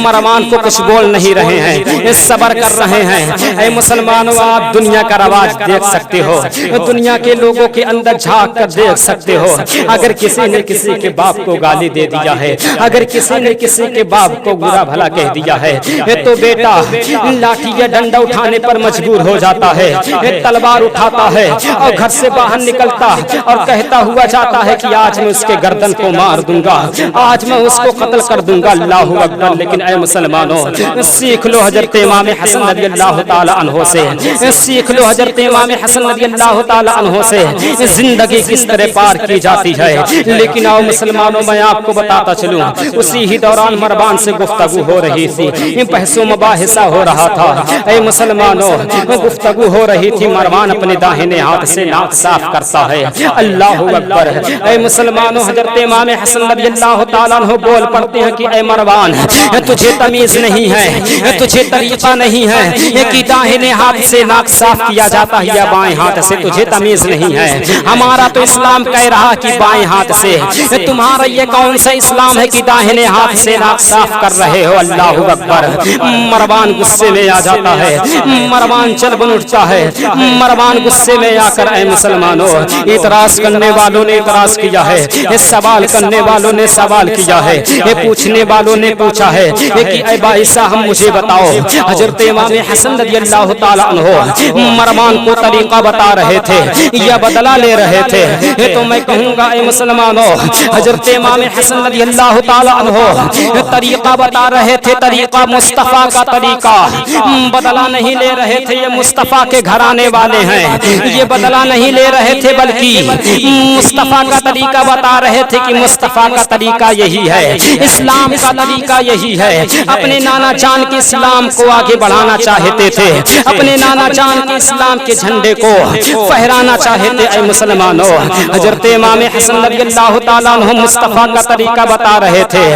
مروان کو کچھ بول نہیں رہے ہیں، صبر کر رہے ہیں۔ اے مسلمانوں، آپ دنیا کا رواج دیکھ سکتے ہو، دنیا کے لوگوں کے اندر جھانک کر دیکھ سکتے ہو۔ اگر کسی نے کسی کے باپ کو گالی دے دیا ہے، اگر کسی نے کسی کے باپ کو برا بھلا کہہ دیا ہے، تو بیٹا لاٹھی یا ڈنڈا اٹھانے پر مجبور ہو جاتا ہے، تلوار اٹھاتا ہے اور گھر سے باہر نکلتا اور کہتا ہوا جاتا ہے کہ آج میں اس کے گردن کو مار دوں گا، آج میں اس کو قتل کر دوں گا، اللہ اکبر۔ لیکن اے مسلمانوں، سیکھ لو حضرت امام حسن رضی اللہ تعالی عنہ سے، سیکھ لو حضرت امام حسن رضی اللہ تعالی عنہ سے زندگی کس طرح پار کی جاتی ہے۔ لیکن آؤ مسلمانوں، میں آپ کو بتاتا چلوں، اسی ہی دوران مروان سے گفتگو ہو رہی تھی، بحث و مباحثہ ہو رہا تھا۔ اے مسلمانوں، گفتگو ہو رہی تھی، مروان اپنے داہنے ہاتھ سے ناک صاف کرتا ہے، اللہ اکبر۔ اے مسلمانوں، حضرت امام حسن رضی اللہ تعالیٰ عنہ بول پڑتے ہیں کہ اے مروان، تجھے تمیز نہیں ہے، تجھے طریقہ نہیں ہے کہ داہنے ہاتھ سے ناک صاف کیا جاتا ہے یا بائیں ہاتھ سے، تجھے تمیز نہیں ہے۔ ہمارا تو اسلام کہہ رہا کہ بائیں ہاتھ سے، تمہارا یہ کون سا اسلام ہے کہ داہنے ہاتھ سے ناک صاف کر رہے ہو، اللہ اکبر۔ مروان غصے میں آ جاتا ہے، مروان چل بن اٹھتا ہے، مروان غصے میں آ کر اے مسلمانوں، اعتراض کرنے والوں نے اعتراض کیا ہے، سوال کرنے والوں نے سوال کیا ہے، پوچھنے والوں نے پوچھا ہے کہ اے بھائی صاحب مجھے بتاؤ، حضرت امام حسن رضی اللہ تعالیٰ عنہ مروان کو طریقہ بتا رہے تھے یا بدلہ لے رہے تھے؟ تو میں کہوں گا اے مسلمانوں، حضرت امام حسن رضی اللہ تعالیٰ عنہ طریقہ بتا رہے تھے، طریقہ مصطفیٰ کا طریقہ، بدلہ نہیں لے رہے تھے، یہ مصطفیٰ کے گھرانے والے ہیں، یہ بدلہ نہیں لے رہے تھے بلکہ مصطفیٰ کا طریقہ بتا رہے تھے کہ مصطفیٰ کا طریقہ یہی ہے، اسلام کا طریقہ یہی ہے۔ اپنے نانا جان کے اسلام کو آگے بڑھانا چاہتے تھے، اپنے نانا جان کے اسلام کے جھنڈے کو فہرانا چاہتے۔ اے مسلمانوں، حضرت امام حسن رضی اللہ تعالیٰ عنہ مصطفیٰ کا طریقہ بتا رہے تھے،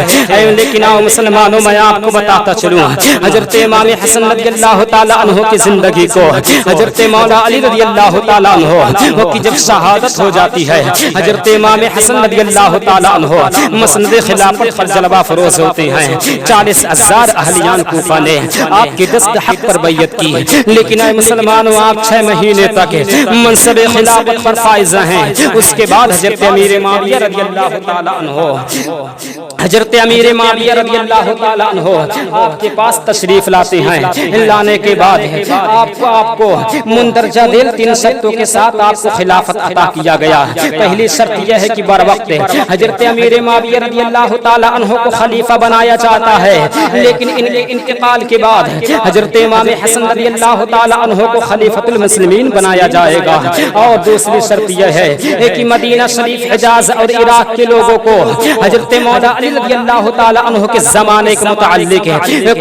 لیکن آؤ مسلمانوں میں آپ کو بتاتا چلوں، حضرت امام حسن رضی اللہ تعالیٰ عنہ کی زندگی کو حضرت مولا علی رضی اللہ تعالیٰ عنہ کی جب شہادت ہو جاتی ہے، حضرت امام حسن رضی اللہ تعالیٰ عنہ مسند خلافت پر جلوہ فروز ہوتے ہیں۔ 40,000 اہلیان کوفہ نے آپ کی دست حق پر بیعت کی، لیکن اے مسلمانوں آپ 6 مہینے تک منصب خلافت پر فائز ہیں۔ اس کے بعد حضرت امیر معاویہ رضی اللہ تعالیٰ عنہ، حضرت امیر معاویہ رضی اللہ تعالیٰ عنہ آپ کے پاس تشریف لاتے ہیں۔ لانے کے بعد آپ کو مندرجہ ذیل 3 شرطوں کے ساتھ آپ کو خلافت عطا کیا گیا۔ پہلی شرط یہ ہے کہ بر وقت حضرت امیر معاویہ رضی اللہ تعالیٰ عنہ کو خلیفہ بنایا جاتا ہے، لیکن ان کے انتقال کے بعد حضرت امام حسن رضی اللہ تعالیٰ عنہ کو خلیفۃ المسلمین بنایا جائے گا۔ اور دوسری شرط یہ ہے کہ مدینہ شریف، حجاز اور عراق کے لوگوں کو حضرت مولا علی رضی اللہ تعالیٰ عنہ کے زمانے کے متعلق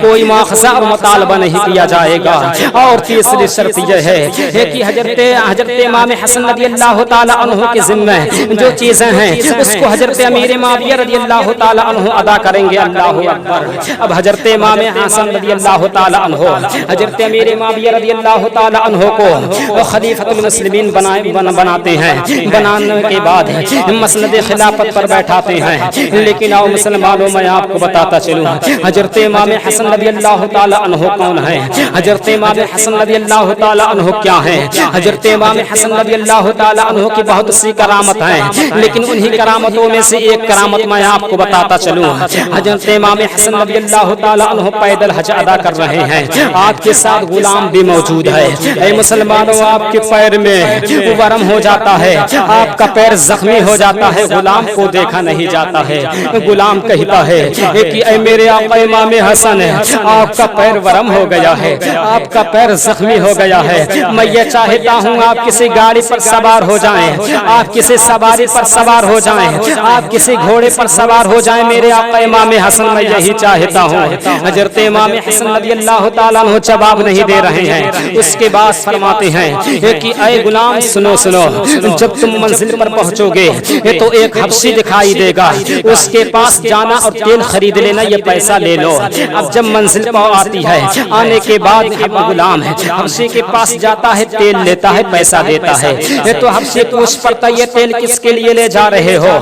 کوئی مواخذہ اور مطالبہ نہیں کیا جائے گا۔ اور تیسری شرط یہ ہے کہ حضرت امام حسن رضی اللہ تعالیٰ عنہ کے ذمہ جو چیزیں ہیں اس کو حضرت امیر معاویہ رضی اللہ تعالیٰ عنہ ادا کریں گے، اللہ اکبر۔ اب حضرت امام حسن رضی اللہ تعالیٰ عنہ حضرت امیر معاویہ رضی اللہ تعالیٰ عنہ کو خلیفۃ المسلمین بناتے ہیں۔ بنانے کے بعد مسند خلافت پر بیٹھاتے ہیں۔ لیکن آؤ مسلمانوں میں آپ کو بتاتا چلوں، حضرت امام حسن رضی اللہ تعالیٰ عنہ کون ہے؟ حضرت امام حسن رضی اللہ تعالیٰ عنہ کیا ہے؟ حضرت امام حسن رضی اللہ تعالیٰ عنہ کی بہت سی کرامت ہیں، لیکن انہی کرامتوں میں سے ایک کرامت میں آپ کو بتاتا چلوں۔ حضرت امام حسن رضی اللہ تعالیٰ عنہ پیدل حج ادا کر رہے ہیں، آپ کے ساتھ غلام بھی موجود ہے۔ اے مسلمانوں، آپ کے پیر میں ورم ہو جاتا ہے، آپ کا پیر زخمی ہو جاتا ہے، غلام کو دیکھا نہیں جاتا ہے۔ غلام کہتا ہے کہ اے میرے آقا امام حسن، آپ کا پیر ورم ہو گیا ہے، آپ کا پیر زخمی ہو گیا ہے، میں یہ چاہتا ہوں آپ کسی گاڑی پر سوار ہو جائیں، آپ کسی سواری پر سوار ہو جائیں، آپ کسی گھوڑے پر سوار ہو جائیں، میرے آقا امام حسن میں یہی چاہتا ہوں۔ حضرت امام حسن رضی اللہ تعالیٰ عنہ جواب نہیں دے رہے ہیں۔ اس کے بعد فرماتے ہیں کہ اے غلام سنو، جب تم منزل پر پہنچو گے تو ایک حبشی دکھائی دے گا، اس کے پاس جانا اور تیل خرید لینا، یہ پیسہ لے لو۔ اب جب منزل پر آتی ہے، آنے کے بعد غلام حبشی کے پاس جاتا ہے، تیل لیتا ہے، پیسہ دیتا ہے۔ تو حبشی پوچھ پڑتا ہے یہ تیل کس کے لیے لے جا رہے ہو؟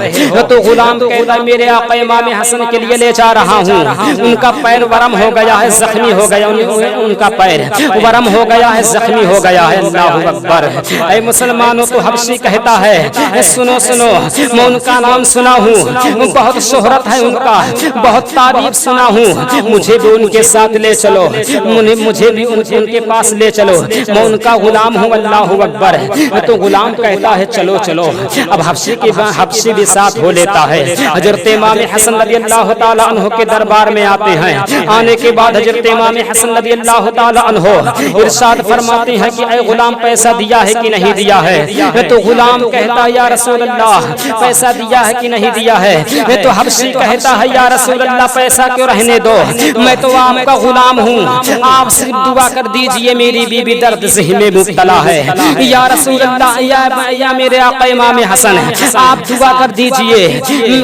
تو غلام کہتا ہے میرے آقا امام حسن کے لیے لے جا رہا ہوں، ان کا پیر ورم ہو گیا ہے، زخمی ہو گیا، ان کا پیر ورم ہو گیا ہے، زخمی ہو گیا ہے، اللہ اکبر۔ اے مسلمانوں، تو حبشی کہتا ہے سنو، میں ان کا نام سنا ہوں، بہت شہرت ہے ان کا، بہت تعریف سنا ہوں، مجھے بھی ان کے ساتھ لے چلو، مجھے بھی ان کے پاس لے چلو، میں ان کا غلام ہوں، اللہ اکبر۔ اکبر تو غلام کہتا ہے چلو چلو. اب حبشی بھی ساتھ ہو لیتا ہے. حضرت امام حسن رضی اللہ تعالی عنہ کے دربار میں آتے ہیں. آنے کے بعد حضرت امام حسن رضی اللہ تعالی عنہ ارشاد فرماتے ہیں کہ اے غلام پیسہ دیا ہے کہ نہیں دیا ہے؟ تو غلام کہتا ہے یا رسول اللہ پیسہ دیا ہے کہ نہیں دیا ہے؟ تو حبشی کہتا ہے یا رسول اللہ پیسہ کیوں رہنے دو، میں تو آپ کا غلام ہوں، آپ صرف دعا کر دیجئے میری بیوی درد ذہن میں مبتلا ہے. یا رسول اللہ یا میرے آقا امام حسن آپ دعا کر دیجئے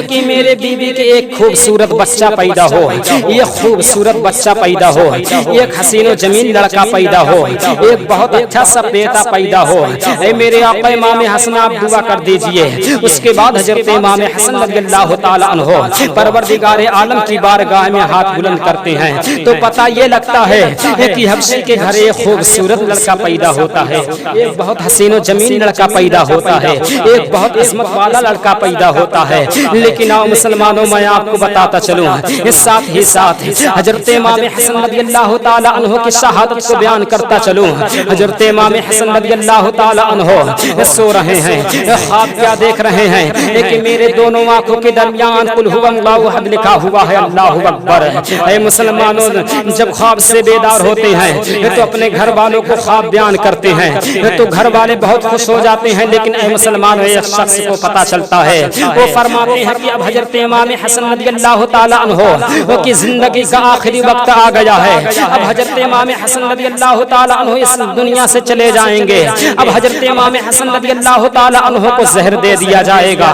کہ میرے بیوی کے ایک خوبصورت بچہ پیدا ہو، یہ خوبصورت بچہ پیدا ہو، ایک حسین و جمیل لڑکا پیدا ہو، ایک بہت اچھا سا بیٹا پیدا ہو. اے میرے آقا امام حسن آپ دعا کر دیجئے. اس کے بعد حضرت امام حسن رضی اللہ تعالی عنہ پروردگار عالم کی بارگاہ میں ہاتھ بلند کرتے ہیں تو پتہ یہ لگتا ہے کہ حبشی کے گھر ایک خوبصورت لڑکا پیدا ہوتا ہے، ایک بہت حسین و جمیل لڑکا پیدا ہوتا ہے، ایک بہت عظمت والا لڑکا پیدا ہوتا ہے. لیکن آؤ مسلمانوں میں آپ کو بتاتا چلوں ساتھ ہی ساتھ حضرت امام حسن رضی اللہ تعالی عنہ کی شہادت کو بیان کرتا چلوں. حضرت امام حسن رضی اللہ تعالی عنہ سو رہے ہیں، خواب کیا دیکھ رہے ہیں کہ میرے دونوں آنکھوں کے درمیان قل هو اللہ احد لکھا ہوا ہے، اللہ اکبر. اے مسلمانوں جب خواب سے بیدار ہوتے ہیں تو اپنے گھر والوں کو خواب بیان کرتے ہیں تو گھر والے بہت خوش ہو جاتے ہیں. لیکن اے مسلمانوں ایک شخص کو پتہ چلتا ہے، وہ فرماتے ہیں کہ اب حضرت امام حسن رضی اللہ تعالی عنہ کی زندگی کا آخری وقت آ گیا ہے. اب حضرت امام حسن رضی اللہ تعالی عنہ اس دنیا سے چلے جائیں گے. اب حضرت امام حسن رضی اللہ تعالی عنہ کو زہر دے دیا جائے گا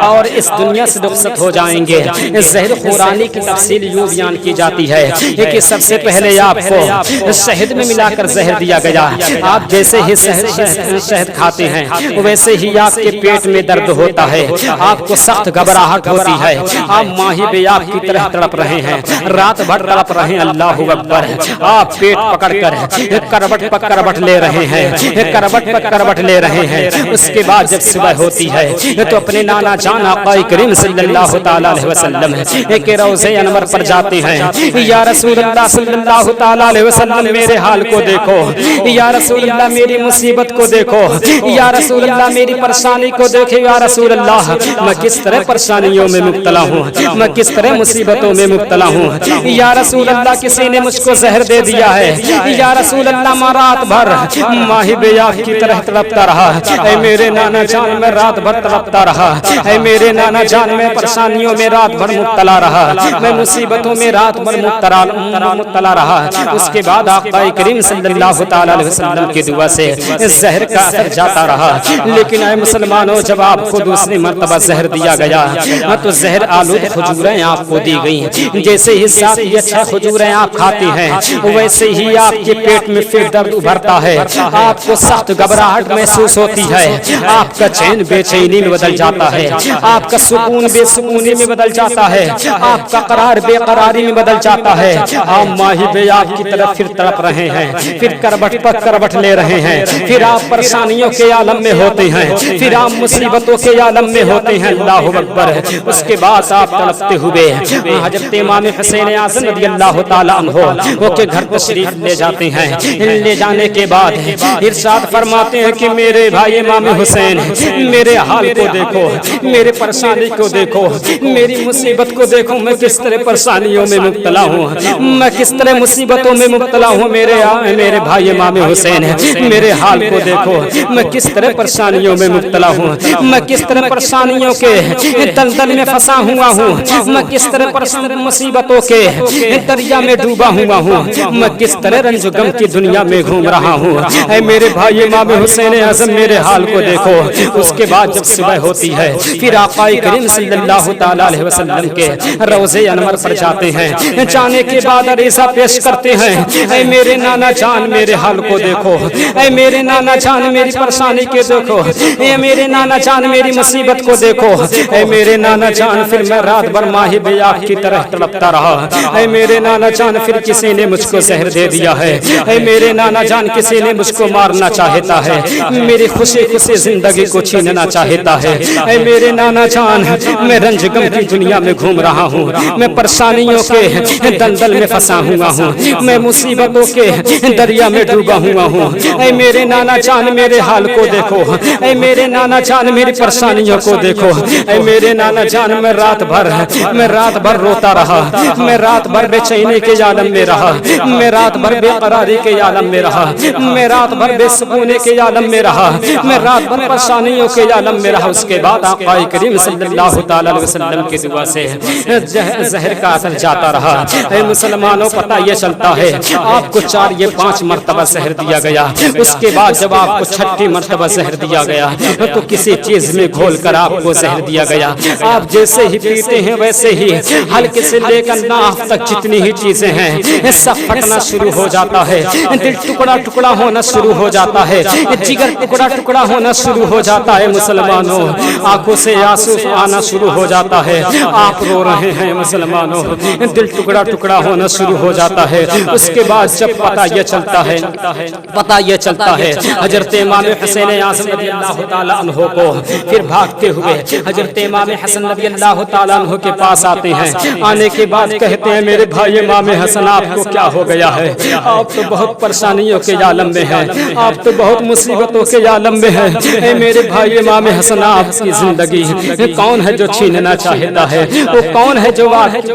اور اس دنیا سے رخصت ہو جائیں گے. زہر خورانی کی تفصیل یوں بیان کی جاتی ہے کہ سب سے پہلے آپ کو شہد میں ملا کر زہر دیا گیا. آپ جیسے ہی شہد کھاتے ہیں ویسے ہی آپ کے پیٹ میں درد ہوتا ہے، آپ کو سخت گھبراہٹ ہوتی ہے، آپ ماہی بیاب کی طرح تڑپ رہے ہیں، رات بھر تڑپ رہے ہیں. اللہ اکبر. آپ پیٹ پکڑ کر کروٹ پر کروٹ لے رہے ہیں، کروٹ پر کروٹ لے رہے ہیں. اس کے بعد جب صبح ہوتی ہے تو اپنے نانا جان آقا کریم صلی اللہ تعالی علیہ وسلم کے روضے انور پر جاتے ہیں. یا رسول اللہ صلی اللہ تعالی علیہ وسلم میرے حال کو دیکھو، یا رسول اللہ میری مصیبت کو دیکھو، یا رسول اللہ میری پریشانی کو دیکھو. یا رسول اللہ میں کس طرح پریشانیوں میں مبتلا ہوں، میں کس طرح مصیبتوں میں مبتلا ہوں. یا رسول اللہ کسی نے مجھ کو زہر دے دیا ہے. یا رسول اللہ میں رات بھر ماہی بیاب کی طرح تڑپتا رہا. اے میرے نانا جان میں رات بھر تڑپتا رہا. اے میرے نانا جان میں پریشانیوں میں رات بھر مبتلا رہا، میں مصیبتوں میں رات بھر مبتلا رہا. اس کے بعد آقا کریم صلی اللہ تعالی علیہ وسلم کی دعا سے زہر کا اثر جاتا رہا. لیکن اے مسلمانوں جب آپ کو دوسری مرتبہ زہر دیا گیا تو زہر آلود کھجوریں آپ کو دی گئیں. جیسے ہی 7 یا 6 کھجوریں آپ کھاتے ہیں ویسے ہی آپ کے پیٹ میں پھر درد ابھرتا ہے، آپ کو سخت گھبراہٹ محسوس ہوتی ہے، آپ کا چین بے چینی میں بدل جاتا ہے، آپ کا سکون بے سکونی میں بدل جاتا ہے، آپ کا قرار بے قراری میں بدل جاتا ہے. آپ ماہی بیاب کی طرف پھر تڑپ رہے ہیں، پھر کروٹ پر کروٹ لے رہے ہیں، پھر آپ پریشانیوں کے عالم میں ہوتے ہیں، پھر آپ مصیبتوں کے عالم میں ہوتے ہیں. اللہ اکبر. اس کے بعد آپ تڑپتے ہوئے حضرت امام حسین اعظم رضی اللہ تعالی عنہ کے گھر تشریف لے جاتے ہیں. لے جانے کے بعد ارشاد فرماتے ہیں کہ میرے بھائی امام حسین میرے حال کو دیکھو، میرے پریشانی کو دیکھو، میری مصیبت کو دیکھو، میں کس طرح پریشانیوں میں مبتلا ہوں، میں کس طرح مصیبتوں میں مبتلا ہوں. میرے بھائی امام حسین میرے حال کو دیکھو، میں کس طرح پریشانیوں میں مبتلا ہوں، میں کس طرح پریشانیوں کے دلدل میں پھنسا ہوا ہوں، میں کس طرح مصیبتوں کے دریا میں ڈوبا ہوا ہوں، میں کس طرح رنج و غم کی دنیا میں گھوم رہا ہوں. اے میرے بھائی امام حسین اعظم میرے حال کو دیکھو. اس کے بعد جب صبح ہوتی ہے پھر آقا کریم صلی اللہ تعالی علیہ وسلم کے روضے انور پر جاتے ہیں. جانے کے بعد عریضہ پیش کرتے ہیں اے میرے نانا جان میرے حال کو دیکھو، اے میرے نانا جان میری پریشانی کو دیکھو، اے میرے نانا جان میری مصیبت کو دیکھو. اے میرے نانا جان پھر میں رات بھر ماہی بیاب کی طرح تڑپتا رہا. اے میرے نانا جان پھر کسی نے مجھ کو زہر دے دیا ہے. اے میرے نانا جان کسی نے مجھ کو مارنا چاہتا ہے، میری خوشی خوشی زندگی کو چھیننا چاہتا ہے. اے میرے نانا جان میں رنج غم کی دنیا میں گھوم رہا ہوں، میں پریشانیوں کے دلدل میں پھنسا ہوا ہوں، میں مصیبتوں کے دریا میں ڈوبا ہوا ہوں. اے میرے نانا جان جان میرے حال کو دیکھو، اے میرے نانا جان میری پریشانیوں کو دیکھو، اے میرے نانا جان میں رات بھر روتا رہا، میں رات بھر بے چینی کے عالم میں رہا، میں رات بھر بے قراری کے عالم میں رہا، میں رات بھر بے سکونے کے عالم میں رہا، میں رات بھر پریشانیوں کے عالم میں رہا۔ اس کے بعد آقا کریم صلی اللہ تعالی علیہ وسلم کی دعا سے زہر کا اثر جاتا رہا۔ اے مسلمانوں پتہ یہ چلتا ہے آپ کو 4 یا 5 مرتبہ زہر دیا گیا، اس کے بعد جب آپ کو 6ٹھی مرتبہ زہر دیا گیا تو کسی چیز میں گھول کر آپ کو زہر دیا گیا۔ آپ جیسے ہی پیتے ہیں ویسے ہی ہلکے سے لے کر ناف تک جتنی ہی چیزیں ہیں سب پھٹنا شروع ہو جاتا ہے، دل ٹکڑا ٹکڑا ہونا شروع ہو جاتا ہے، جگر ٹکڑا ٹکڑا ہونا شروع ہو جاتا ہے۔ مسلمانوں آنکھوں سے آنسو آنا شروع ہو جاتا ہے، آپ رو رہے ہیں مسلمانوں، دل ٹکڑا ٹکڑا ہونا شروع ہو جاتا ہے۔ اس کے بعد جب پتہ یہ چلتا ہے حضرت امام حسین اعظم رضی اللہ تعالیٰ عنہ کو پھر بھاگتے ہوئے حضرت امام حسن رضی اللہ تعالیٰ عنہ کے پاس آتے ہیں۔ آنے کے بعد کہتے ہیں میرے بھائی امام حسن آپ کو کیا ہو گیا ہے؟ آپ تو بہت پریشانیوں کے عالم میں ہیں، آپ تو بہت مصیبتوں کے عالم میں ہیں۔ اے میرے بھائی امام حسن آپ کی زندگی کون ہے جو چھیننا چاہتا ہے؟ وہ کون ہے جو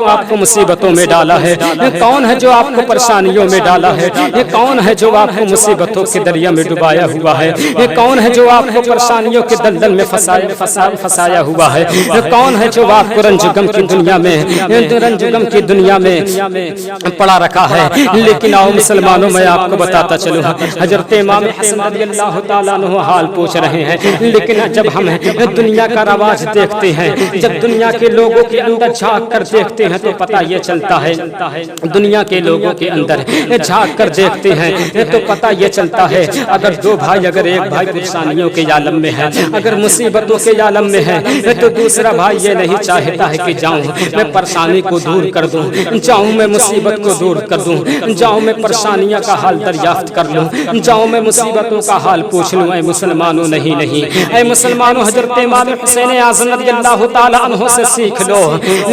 آپ کو مصیبتوں میں ڈالا ہے؟ کون ہے جو آپ کو پریشانیوں میں ڈالا ہے؟ یہ کون ہے جو آپ کو مصیبتوں کے دریا میں ڈبایا ہوا ہے؟ یہ کون ہے جو آپ کو پریشانیوں کے دلدل میں پھنسایا ہوا ہے؟ یہ کون ہے جو آپ کو رنج غم کی دنیا میں پڑا رکھا ہے؟ لیکن آؤ مسلمانوں میں آپ کو بتاتا چلوں، حضرت امام حسن رضی اللہ تعالیٰ عنہ حال پوچھ رہے ہیں، لیکن جب ہم دنیا کا رواج دیکھتے ہیں، جب دنیا کے لوگوں کے اندر جھانک کر دیکھتے ہیں تو پتہ یہ چلتا ہے، دنیا کے لوگوں کے اندر جھانک کر دیکھتے ہیں تو پتہ یہ چلتا ہے اگر 2 بھائی، اگر ایک بھائی پریشانیوں کے عالم میں ہے، اگر مصیبتوں کے عالم میں ہے تو دوسرا بھائی یہ نہیں چاہتا ہے کہ جاؤں میں پریشانی کو دور کر دوں، جاؤں میں مصیبت کو دور کر دوں، جاؤں میں پریشانیاں کا حال دریافت کر لوں، جاؤں میں مصیبتوں کا حال پوچھ لوں۔ اے مسلمانوں نہیں، اے مسلمانوں حضرت امام حسین اعظم رضی اللہ تعالی عنہ سے سیکھ لو۔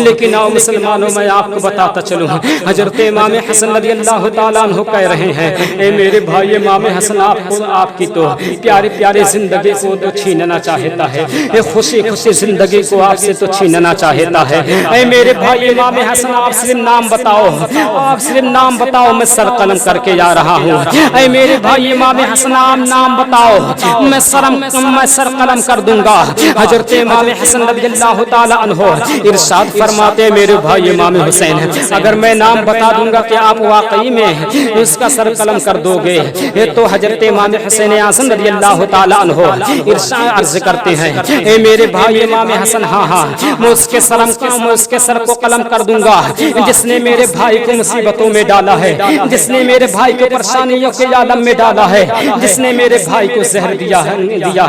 لیکن آؤ مسلمانوں میں آپ کو بتاتا چلوں، حضرت امام حسن رضی اللہ تعالی عنہ کہہ رہے ہیں اے میرے بھائی امام حسن آپ کی تو پیاری پیاری زندگی کو تو چھیننا چاہتا ہے، اے خوشی خوشی زندگی کو آپ سے تو چھیننا چاہتا ہے۔ اے میرے بھائی امام حسن آپ صرف نام بتاؤ، آپ صرف نام بتاؤ، میں سر قلم کر کے جا رہا ہوں۔ اے میرے بھائی امام حسن آپ نام بتاؤ، میں سر قلم کر دوں گا۔ حضرت امام حسن رضی اللہ تعالی عنہ ارشاد فرماتے میرے بھائی امام حسین اگر میں نام بتا دوں گا کہ آپ واقعی میں اس کا سر قلم کر دو گے تو حضرت امام حسین اعظم رضی اللہ تعالی عنہ ارشاد عرض کرتے ہیں اے میرے بھائی امام حسن ہاں میں اس کے سر کو قلم کر دوں گا جس نے میرے بھائی کو مصیبتوں میں ڈالا ہے، جس نے میرے بھائی کو پریشانیوں کے عالم میں ڈالا ہے، جس نے میرے بھائی کو زہر دیا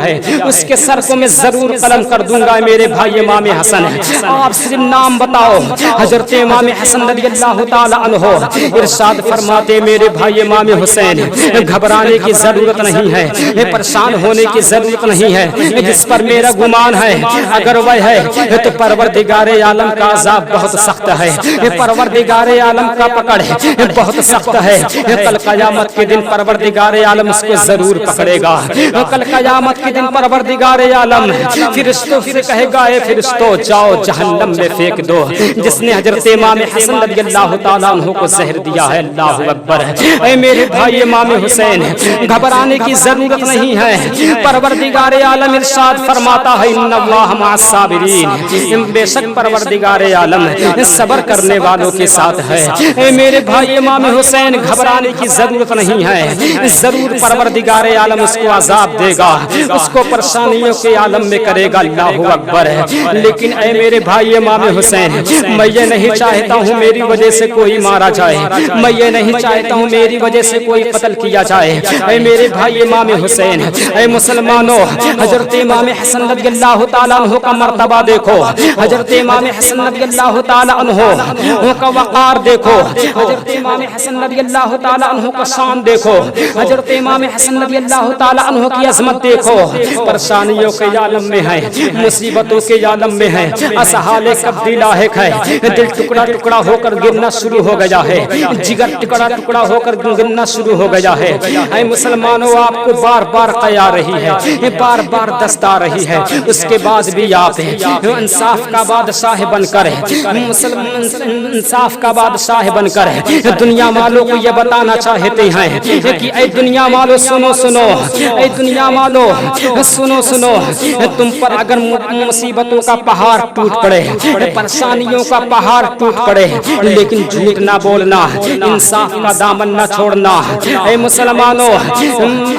ہے، اس کے سر کو میں ضرور قلم کر دوں گا۔ میرے بھائی امام حسن آپ صرف نام بتاؤ۔ حضرت امام حسن رضی اللہ تعالی عنہ ارشاد فرماتے میرے بھائی امام حسین گھبرانے کی ضرورت نہیں ہے، پریشان ہونے کی ضرورت نہیں ہے، جس پر میرا گمان ہے اگر وہ ہے تو پروردگار عالم کا عذاب بہت سخت ہے، پروردگار عالم کا پکڑ بہت سخت ہے۔ کل قیامت کے دن پروردگار عالم اس کو ضرور پکڑے گا۔ کل قیامت کے دن پروردگار عالم فرشتوں سے کہے گا اے فرشتوں جاؤ جہنم میں پھینک دو جس نے حضرت امام حسن رضی اللہ تعالیٰ عنہ کو زہر دیا ہے۔ اللہ اکبر۔ اے میرے بھائی امام حسین گھبرانے کی ضرورت نہیں ہے، پروردگار عالم ارشاد فرماتا ہے ان اللہ مع الصابرین، بے شک پروردگار عالم صبر کرنے والوں کے ساتھ ہے۔ اے میرے بھائی امام حسین گھبرانے کی ضرورت نہیں ہے، ضرور پروردگار عالم اس کو عذاب دے گا، اس کو پریشانیوں کے عالم میں کرے گا۔ اللہ اکبر۔ لیکن اے میرے بھائی امام حسین میں یہ نہیں چاہتا ہوں میری وجہ سے کوئی مارا جائے، میں یہ نہیں چاہتا ہوں میری وجہ سے کوئی قتل کیا جائے۔ اے میرے بھائی امام حسین، اے مسلمانوں حضرت امام حسن رضی اللہ تعالیٰ عنہ کا مرتبہ دیکھو، حضرت امام حسن رضی اللہ تعالیٰ عنہ کا وقار دیکھو، حضرت امام حسن رضی اللہ تعالیٰ عنہ کا شان دیکھو، حضرت امام حسن رضی اللہ تعالیٰ عنہ کی عظمت دیکھو۔ پریشانیوں کے عالم میں ہے، مصیبتوں کے عالم میں ہے، اسحال کبدی لاحق ہے، دل ٹکڑا ٹکڑا ہو کر گرنا شروع ہو گیا ہے، جگر ٹکڑا ٹکڑا ہو کر گرنا شروع ہو گیا ہے۔ اے مسلمانوں آپ کو بار بار قیا رہی ہے، بار بار دستا رہی ہے، اس کے بعد بھی آپ انصاف کا بادشاہ بن کر انصاف کا بادشاہ بن کر دنیا والوں کو یہ بتانا چاہتے ہیں کہ اے دنیا والوں سنو سنو، اے دنیا والوں سنو سنو، تم پر اگر مصیبتوں کا پہاڑ ٹوٹ پڑے، پریشانیوں کا پہاڑ ٹوٹ پڑے، لیکن جھوٹ نہ بولنا، انصاف کا دامن نہ چھوڑنا۔ اے مسلمانوں،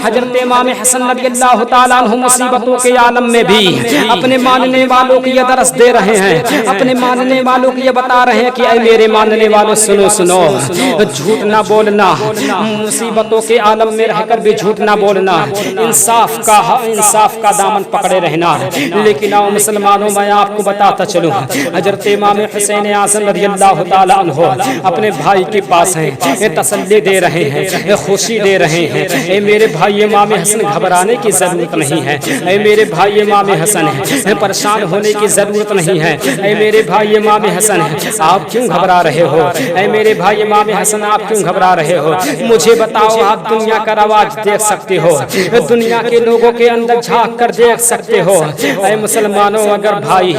حضرت امام حسن رضی اللہ تعالیٰ عنہ مصیبتوں کے عالم میں بھی اپنے ماننے والوں کو یہ درس دے رہے ہیں، اپنے ماننے والوں کو یہ بتا رہے ہیں کہ اے میرے ماننے والوں سنو سنو، جھوٹ نہ بولنا، مصیبتوں کے عالم میں رہ کر بھی جھوٹ نہ بولنا، انصاف کا دامن پکڑے رہنا۔ لیکن آؤ مسلمانوں، میں آپ کو بتاتا چلوں، حضرت امام حسین اعظم رضی اللہ تعالیٰ عنہ اپنے بھائی کے پاس ہیں، تسلی دے رہے ہیں، خوشی دے رہے ہیں۔ اے میرے بھائی امام حسن، گھبرانے کی ضرورت نہیں ہے، اے میرے بھائی امام حسن، پریشان ہونے کی ضرورت نہیں ہے، اے میرے بھائی امام حسن، آپ کیوں گھبرا رہے ہو؟ اے میرے بھائی امام حسن، آپ کیوں گھبرا رہے ہو؟ مجھے بتاؤ، آپ دنیا کا رواج دیکھ سکتے ہو، دنیا کے لوگوں کے اندر جھانک کر دیکھ سکتے ہو۔ اے مسلمانوں، اگر بھائی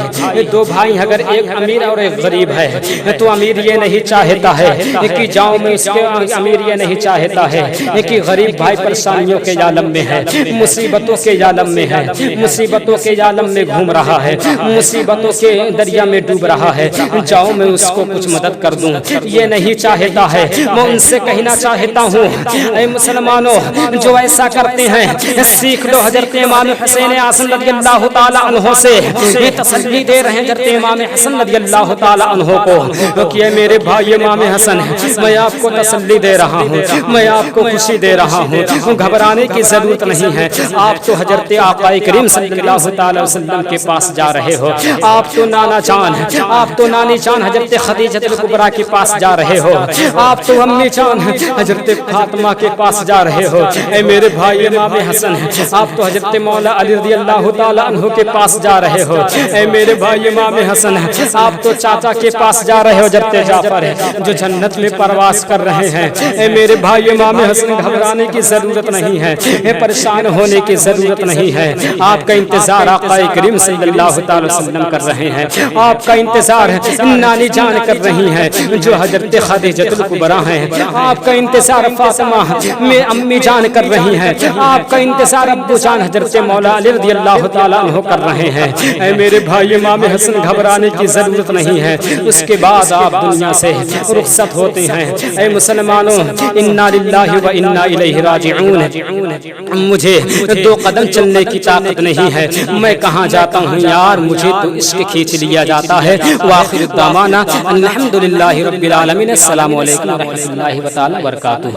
دو بھائی، اگر ایک امیر اور ایک غریب ہے تو امیر یہ نہیں چاہتا ہے کہ جاؤں میں اس کے، امیر یہ نہیں چاہتا ہے کہ غریب بھائی پریشانیوں کے عالم میں ہے، مصیبتوں کے عالم میں ہے، مصیبتوں کے عالم میں گھوم رہا ہے، مصیبتوں کے دریا میں ڈوب رہا ہے، جاؤں میں اس کو کچھ مدد کر دوں، یہ نہیں چاہتا ہے۔ میں ان سے کہنا چاہتا ہوں، اے مسلمانوں، جو ایسا کرتے ہیں سیکھ لو۔ حضرت امام حسین اعظم رضی اللہ تعالیٰ عنہ سے یہ تسلی دے رہے ہیں حضرت امام حسن رضی اللہ تعالیٰ عنہ کو کہ اے میرے بھائی امام حسن، میں آپ کو تسلی دے رہا ہوں، میں آپ کو خوشی دے رہا ہوں، گھبرانے کی ضرورت نہیں ہے۔ آپ تو حضرت آقا کریم صلی اللہ تعالی وسلم کے پاس جا رہے ہو، آپ تو نانا جان، آپ تو نانی جان حضرت خدیجہ کبریٰ کے پاس جا رہے ہو، آپ تو امی جان حضرت فاطمہ کے پاس جا رہے ہو۔ اے میرے بھائی امام حسن، آپ تو حضرت مولا علی رضی اللہ تعالی عنہ کے پاس جا رہے ہو۔ اے میرے بھائی امام حسن، آپ تو چاچا کے پاس جا رہے ہو حضرت جعفر جو جنت میں پرواز کر رہے ہیں۔ اے میرے بھائی امام حسن، گھبرانے کی ضرورت نہیں ہے، پریشان ہونے کی ضرورت نہیں ہے۔ آپ کا انتظار آقا کریم صلی اللہ تعالی وسلم کر رہے ہیں، آپ کا انتظار نانی جان کر رہی ہیں جو حضرت خدیجہ کبریٰ ہیں، آپ کا انتظار فاطمہ میں امی جان کر رہی ہیں، آپ کا انتظار ابو جان حضرت مولا علی رضی اللہ تعالیٰ عنہ کر رہے ہیں۔ اے میرے بھائی امام حسن، گھبرانے کی ضرورت نہیں ہے۔ اس کے بعد آپ دنیا سے رخصت ہوتے ہیں۔ اے مسلمانوں، انا للہ و انا الیہ راجعون۔ مجھے دو قدم چلنے کی طاقت نہیں ہے، میں کہاں جاتا ہوں یار، مجھے تو عشق کھینچ لیا جاتا ہے۔ وآخر دعوانا الحمدللہ رب العالمین۔ السلام علیکم ورحمۃ اللہ تعالی وبرکاتہ۔